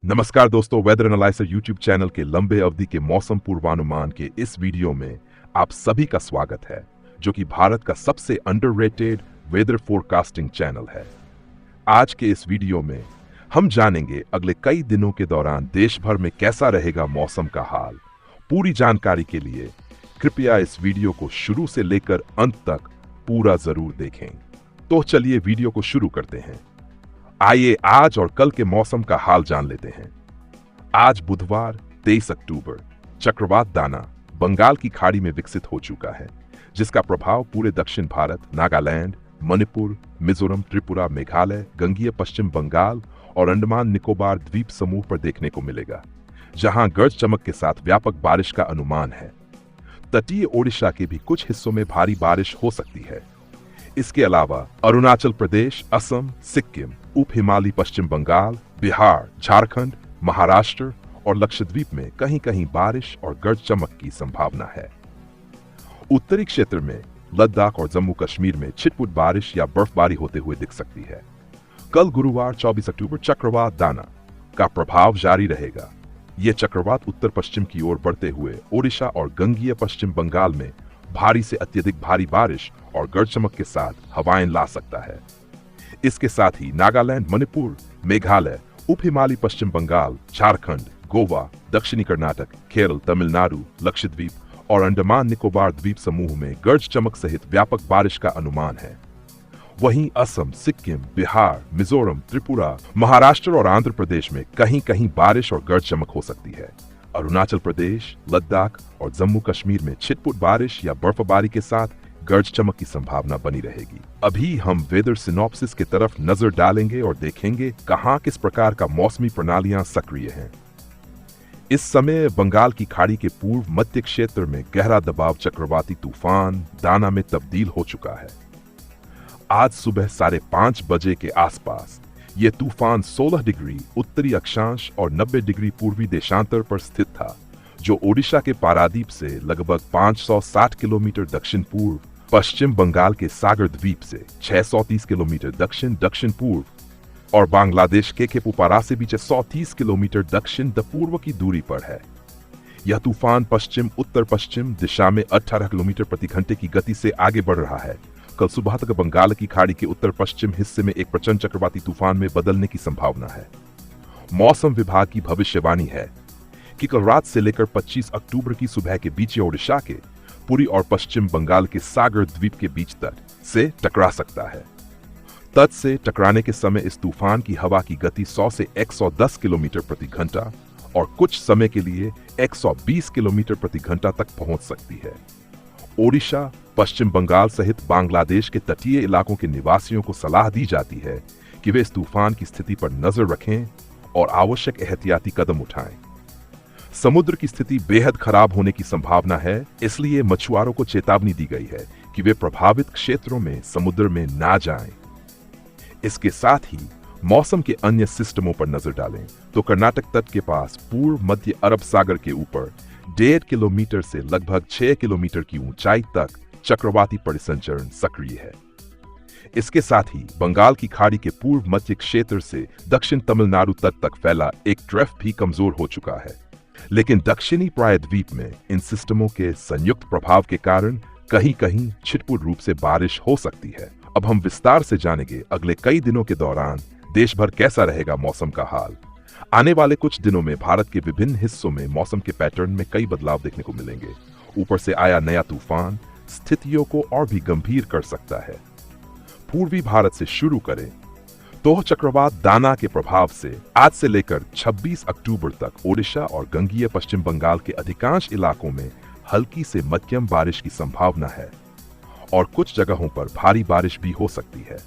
नमस्कार दोस्तों, weather analyser YouTube channel के लंबे अवधि के मौसम पूर्वानुमान के इस वीडियो में आप सभी का स्वागत है, जो कि भारत का सबसे अंडररेटेड वेदर फोरकास्टिंग चैनल है। आज के इस वीडियो में हम जानेंगे अगले कई दिनों के दौरान देश भर में कैसा रहेगा मौसम का हाल। पूरी जानकारी के लिए कृपया इस वीडियो को शुरू से लेकर अंत तक पूरा जरूर देखें। तो चलिए वीडियो को शुरू करते हैं। आइए आज और कल के मौसम का हाल जान लेते हैं। आज बुधवार 23 अक्टूबर चक्रवात दाना बंगाल की खाड़ी में विकसित हो चुका है, जिसका प्रभाव पूरे दक्षिण भारत, नागालैंड, मणिपुर, मिजोरम, त्रिपुरा, मेघालय, गंगीय पश्चिम बंगाल और अंडमान निकोबार द्वीप समूह पर देखने को मिलेगा, जहां गर्ज चमक के साथ व्यापक बारिश का अनुमान है। तटीय ओडिशा के भी कुछ हिस्सों में भारी बारिश हो सकती है। इसके अलावा अरुणाचल प्रदेश, असम, सिक्किम, उप हिमालयी पश्चिम बंगाल, बिहार, झारखंड, महाराष्ट्र और लक्षद्वीप में कहीं कहीं बारिश और गर्ज चमक की संभावना है। उत्तरी क्षेत्र में लद्दाख और जम्मू कश्मीर में छिटपुट बारिश या बर्फबारी होते हुए दिख सकती है। कल गुरुवार 24 अक्टूबर चक्रवात दाना का प्रभाव जारी रहेगा। यह चक्रवात उत्तर पश्चिम की ओर बढ़ते हुए ओडिशा और गंगीय पश्चिम बंगाल में भारी से अत्यधिक भारी बारिश और गर्ज चमक के साथ हवाएं ला सकता है। इसके साथ ही नागालैंड, मणिपुर, मेघालय, उप हिमालयी पश्चिम बंगाल, झारखंड, गोवा, दक्षिणी कर्नाटक, केरल, तमिलनाडु, लक्षद्वीप और अंडमान निकोबार द्वीप समूह में गर्ज चमक सहित व्यापक बारिश का अनुमान है। वहीं असम, सिक्किम, बिहार, मिजोरम, त्रिपुरा, महाराष्ट्र और आंध्र प्रदेश में कहीं कहीं बारिश और गर्ज चमक हो सकती है। अरुणाचल प्रदेश, लद्दाख और जम्मू कश्मीर में छिटपुट बारिश या बर्फबारी के साथ गर्ज चमक की संभावना बनी रहेगी। अभी हम वेदर सिनॉप्सिस की तरफ नजर डालेंगे और देखेंगे कहां किस प्रकार का मौसमी प्रणालियां सक्रिय हैं। इस समय बंगाल की खाड़ी के पूर्व मध्य क्षेत्र में गहरा दबाव चक्रवाती तूफान दाना में तब्दील हो चुका है। आज सुबह 5:30 बजे के आसपास यह तूफान 16 डिग्री उत्तरी अक्षांश और 90 डिग्री पूर्वी देशांतर पर स्थित था, जो ओडिशा के पारादीप से लगभग 560 किलोमीटर दक्षिण पूर्व, पश्चिम बंगाल के सागर द्वीप से 630 किलोमीटर दक्षिण दक्षिण पूर्व और बांग्लादेश के केपुपारा से भी 130 किलोमीटर दक्षिण पूर्व की दूरी पर है। यह तूफान पश्चिम उत्तर पश्चिम दिशा में 18 किलोमीटर प्रति घंटे की गति से आगे बढ़ रहा है। कल सुबह तक बंगाल की खाड़ी के उत्तर पश्चिम हिस्से में एक प्रचंड चक्रवाती तूफान में बदलने की संभावना है। मौसम विभाग की भविष्यवाणी है कि कल रात से लेकर 25 अक्टूबर की सुबह के बीच ओडिशा के पूर्वी और पश्चिम बंगाल के सागर द्वीप के बीच तट से टकरा सकता है। तट से टकराने के समय इस तूफान की हवा की गति 100 से 110 किलोमीटर प्रति घंटा और कुछ समय के लिए 120 किलोमीटर प्रति घंटा तक पहुंच सकती है। ओडिशा, पश्चिम बंगाल सहित बांग्लादेश के तटीय इलाकों के निवासियों को सलाह दी जाती है कि वे इस तूफान की स्थिति पर नजर रखें और आवश्यक एहतियाती कदम उठाएं। समुद्र की स्थिति बेहद खराब होने की संभावना है, इसलिए मछुआरों को चेतावनी दी गई है कि वे प्रभावित क्षेत्रों में समुद्र में ना जाएं। इसके साथ ही मौसम के अन्य सिस्टमों पर नजर डालें तो कर्नाटक तट के पास पूर्व मध्य अरब सागर के ऊपर 1.5 किलोमीटर से लगभग 6 किलोमीटर की ऊंचाई तक चक्रवाती परिसंचरण सक्रिय है। इसके साथ ही बंगाल की खाड़ी के पूर्व मध्य क्षेत्र से दक्षिण तमिलनाडु तट तक फैला एक ट्रफ भी कमजोर हो चुका है, लेकिन दक्षिणी प्रायद्वीप में इन सिस्टमों के संयुक्त प्रभाव के कारण कहीं कहीं छिटपुट रूप से बारिश हो सकती है। अब हम विस्तार से जानेंगे अगले कई दिनों के दौरान देश भर कैसा रहेगा मौसम का हाल। आने वाले कुछ दिनों में भारत के विभिन्न हिस्सों में मौसम के पैटर्न में कई बदलाव देखने को मिलेंगे। ऊपर से आया नया तूफान स्थितियों को और भी गंभीर कर सकता है। पूर्वी भारत से शुरू करें तो चक्रवात दाना के प्रभाव से आज से लेकर 26 अक्टूबर तक ओडिशा और गंगीय पश्चिम बंगाल के अधिकांश इलाकों में हल्की से मध्यम बारिश की संभावना है और कुछ जगहों पर भारी बारिश भी हो सकती है।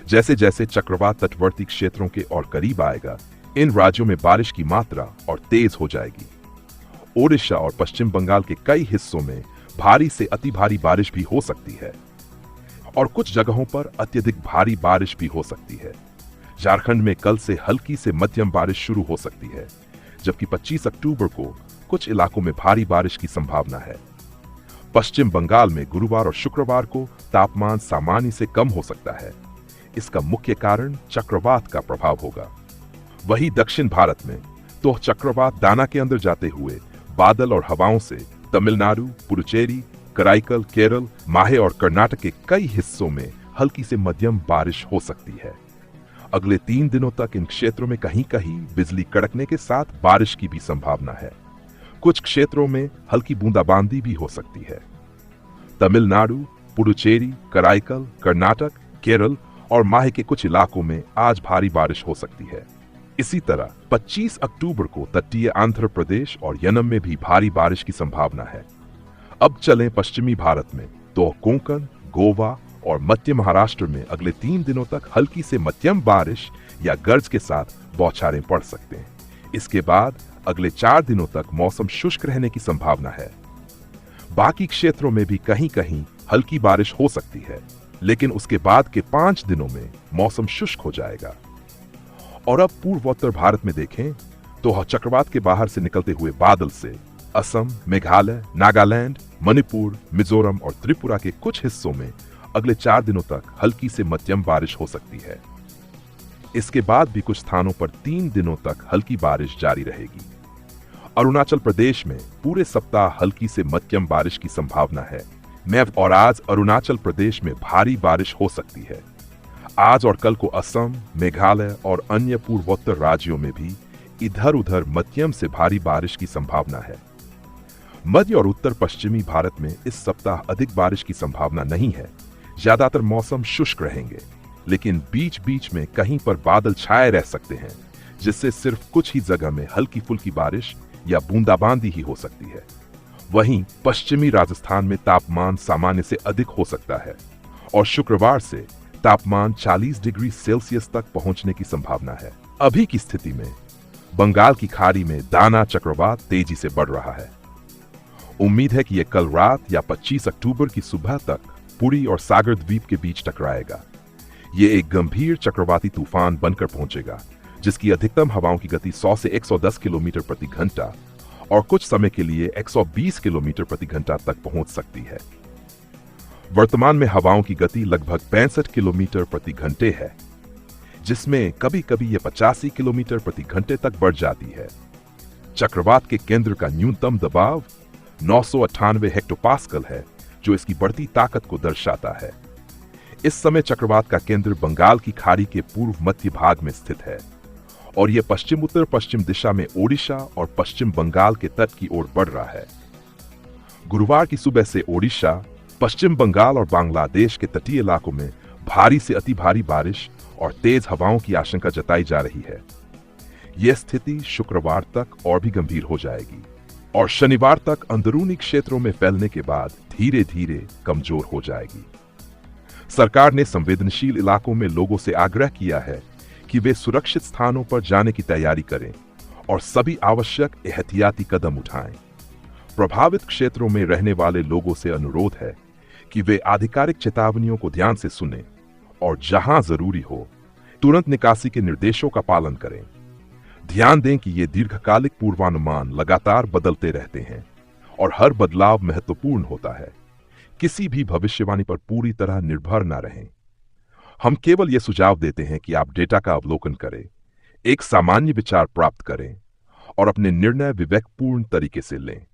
जैसे जैसे चक्रवात तटवर्ती क्षेत्रों के और करीब आएगा, इन राज्यों में बारिश की मात्रा और तेज हो जाएगी। ओडिशा और पश्चिम बंगाल के कई हिस्सों में भारी से अति भारी बारिश भी हो सकती है और कुछ जगहों पर अत्यधिक भारी बारिश भी हो सकती है। झारखंड में कल से हल्की से मध्यम बारिश शुरू हो सकती है, जबकि 25 अक्टूबर को कुछ इलाकों में भारी बारिश की संभावना है। पश्चिम बंगाल में गुरुवार और शुक्रवार को तापमान सामान्य से कम हो सकता है। इसका मुख्य कारण चक्रवात का प्रभाव होगा। वही दक्षिण भारत में तो चक्रवात दाना के अंदर जाते हुए बादल और हवाओं से तमिलनाडु, पुडुचेरी, कराईकल, केरल, माहे और कर्नाटक के कई हिस्सों में हल्की से मध्यम बारिश हो सकती है। अगले 3 दिनों तक इन क्षेत्रों में कहीं कहीं बिजली कड़कने के साथ बारिश की भी संभावना है। कुछ क्षेत्रों में हल्की बूंदाबांदी भी हो सकती है। तमिलनाडु, पुडुचेरी, कराईकल, कर्नाटक, केरल और माहे के कुछ इलाकों में आज भारी बारिश हो सकती है। इसी तरह 25 अक्टूबर को तटीय आंध्र प्रदेश और यनम में भी भारी बारिश की संभावना है। अब चलें पश्चिमी भारत में, तो कोंकण, गोवा और मध्य महाराष्ट्र में अगले 3 दिनों तक हल्की से मध्यम बारिश या गरज के साथ बौछारें पड़ सकते हैं। इसके बाद अगले 4 दिनों तक मौसम शुष्क रहने की संभावना है। बाकी क्षेत्रों में भी कहीं कहीं हल्की बारिश हो सकती है, लेकिन उसके बाद के 5 दिनों में मौसम शुष्क हो जाएगा। और अब पूर्वोत्तर भारत में देखें तो चक्रवात के बाहर से निकलते हुए बादल से असम, मेघालय, नागालैंड, मणिपुर, मिजोरम और त्रिपुरा के कुछ हिस्सों में अगले 4 दिनों तक हल्की से मध्यम बारिश हो सकती है। इसके बाद भी कुछ स्थानों पर 3 दिनों तक हल्की बारिश जारी रहेगी। अरुणाचल प्रदेश में पूरे सप्ताह हल्की से मध्यम बारिश की संभावना है। और आज अरुणाचल प्रदेश में भारी बारिश हो सकती है। आज और कल को असम, मेघालय और अन्य पूर्वोत्तर राज्यों में भी इधर उधर मध्यम से भारी बारिश की संभावना है। मध्य और उत्तर पश्चिमी भारत में इस सप्ताह अधिक बारिश की संभावना नहीं है। ज्यादातर मौसम शुष्क रहेंगे, लेकिन बीच बीच में कहीं पर बादल छाए रह सकते हैं, जिससे सिर्फ कुछ ही जगह में हल्की फुल्की बारिश या बूंदाबांदी ही हो सकती है। वहीं पश्चिमी राजस्थान में तापमान सामान्य से अधिक हो सकता है और शुक्रवार से तापमान 40 डिग्री सेल्सियस तक पहुंचने की संभावना है। अभी की स्थिति में बंगाल की खाड़ी में दाना चक्रवात तेजी से बढ़ रहा है। उम्मीद है कि यह कल रात या 25 अक्टूबर की सुबह तक पुरी और सागर द्वीप के बीच टकराएगा। यह एक गंभीर चक्रवाती तूफान बनकर पहुंचेगा, जिसकी अधिकतम हवाओं की गति 100 से 110 किलोमीटर प्रति घंटा और कुछ समय के लिए 120 किलोमीटर प्रति घंटा तक पहुंच सकती है। वर्तमान में हवाओं की गति लगभग 65 किलोमीटर प्रति घंटे है, जिसमें कभी कभी यह 85 किलोमीटर प्रति घंटे तक बढ़ जाती है। चक्रवात के केंद्र का न्यूनतम दबाव 998 हेक्टोपास्कल है, जो इसकी बढ़ती ताकत को दर्शाता है। इस समय चक्रवात का केंद्र बंगाल की खाड़ी के पूर्व मध्य भाग में स्थित है और यह पश्चिम उत्तर पश्चिम दिशा में ओडिशा और पश्चिम बंगाल के तट की ओर बढ़ रहा है। गुरुवार की सुबह से ओडिशा, पश्चिम बंगाल और बांग्लादेश के तटीय इलाकों में भारी से अति भारी बारिश और तेज हवाओं की आशंका जताई जा रही है। यह स्थिति शुक्रवार तक और भी गंभीर हो जाएगी और शनिवार तक अंदरूनी क्षेत्रों में फैलने के बाद धीरे धीरे कमजोर हो जाएगी। सरकार ने संवेदनशील इलाकों में लोगों से आग्रह किया है कि वे सुरक्षित स्थानों पर जाने की तैयारी करें और सभी आवश्यक एहतियाती कदम उठाएं। प्रभावित क्षेत्रों में रहने वाले लोगों से अनुरोध है कि वे आधिकारिक चेतावनियों को ध्यान से सुनें और जहां जरूरी हो तुरंत निकासी के निर्देशों का पालन करें। ध्यान दें कि ये दीर्घकालिक पूर्वानुमान लगातार बदलते रहते हैं और हर बदलाव महत्वपूर्ण होता है। किसी भी भविष्यवाणी पर पूरी तरह निर्भर न रहें। हम केवल यह सुझाव देते हैं कि आप डेटा का अवलोकन करें, एक सामान्य विचार प्राप्त करें और अपने निर्णय विवेकपूर्ण तरीके से लें।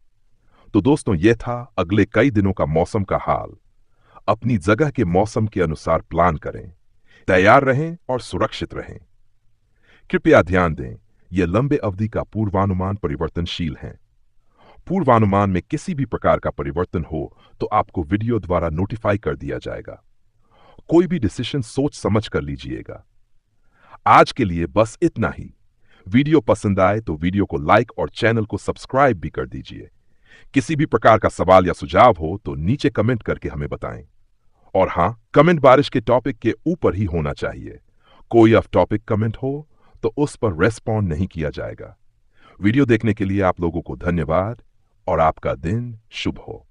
तो दोस्तों, यह था अगले कई दिनों का मौसम का हाल। अपनी जगह के मौसम के अनुसार प्लान करें, तैयार रहें और सुरक्षित रहें। कृपया ध्यान दें, यह लंबे अवधि का पूर्वानुमान परिवर्तनशील है। पूर्वानुमान में किसी भी प्रकार का परिवर्तन हो तो आपको वीडियो द्वारा नोटिफाई कर दिया जाएगा। कोई भी डिसीजन सोच समझ कर लीजिएगा। आज के लिए बस इतना ही। वीडियो पसंद आए तो वीडियो को लाइक और चैनल को सब्सक्राइब भी कर दीजिए। किसी भी प्रकार का सवाल या सुझाव हो तो नीचे कमेंट करके हमें बताएं। और हां, कमेंट बारिश के टॉपिक के ऊपर ही होना चाहिए। कोई ऑफ टॉपिक कमेंट हो तो उस पर रेस्पॉन्ड नहीं किया जाएगा। वीडियो देखने के लिए आप लोगों को धन्यवाद और आपका दिन शुभ हो।